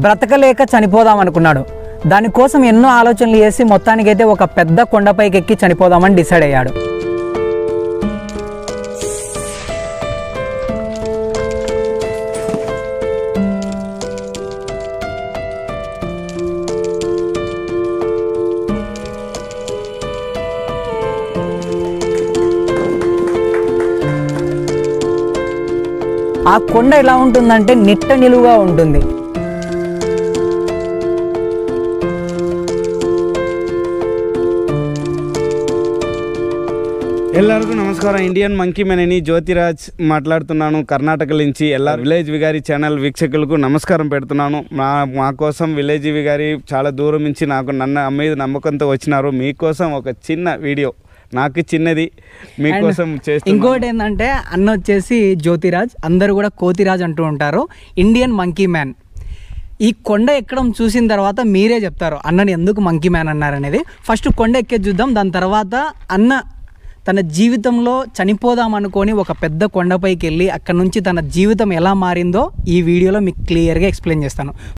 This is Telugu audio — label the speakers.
Speaker 1: బ్రతకలేక చనిపోదాం అనుకున్నాడు. దానికోసం ఎన్నో ఆలోచనలు చేసి మొత్తానికైతే ఒక పెద్ద కొండపైకి ఎక్కి చనిపోదామని డిసైడ్ అయ్యాడు. ఆ కొండ ఎలా ఉంటుందంటే నిట్ట నిలువుగా ఉంటుంది.
Speaker 2: ಎಲ್ಲರಿಗೂ ನಮಸ್ಕಾರ. ಇಂಡಿಯನ್ ಮಂಕಿ ಮ್ಯಾನ್ జ్యోతిరాజ్ మాట్లాడుతున్నాను కర్ణాటక నుంచి. విలేజ్ విగారి ఛానల్ వీక్షకులకు నమస్కారం పెడుతున్నాను. మా కోసం విలేజ్ విగారి చాలా దూరం నుంచి నన్ను మీద నమ్మకంతో వచ్చినారు. మీకోసం ఒక చిన్న వీడియో, నాకు చిన్నది, మీకోసం చేస్తాను.
Speaker 1: ఇంకోటి ఏంటంటే అన్న వచ్చేసి జ్యోతిరాజ్, అందరూ కూడా కోతిరాజ్ అంటూ ఉంటారు. Indian monkey man. ఈ కొండ ఎక్కడం చూసిన తర్వాత మీరే చెప్తారు అన్నని ఎందుకు మంకీ మ్యాన్ అన్నారనేది. ఫస్ట్ కొండ ఎక్కే చూద్దాం. దాని తర్వాత అన్న తన జీవితంలో చనిపోదాం అనుకొని ఒక పెద్ద కొండపైకి వెళ్ళి అక్కడ నుంచి తన జీవితం ఎలా మారిందో ఈ వీడియోలో మీకు క్లియర్గా ఎక్స్ప్లెయిన్ చేస్తాను.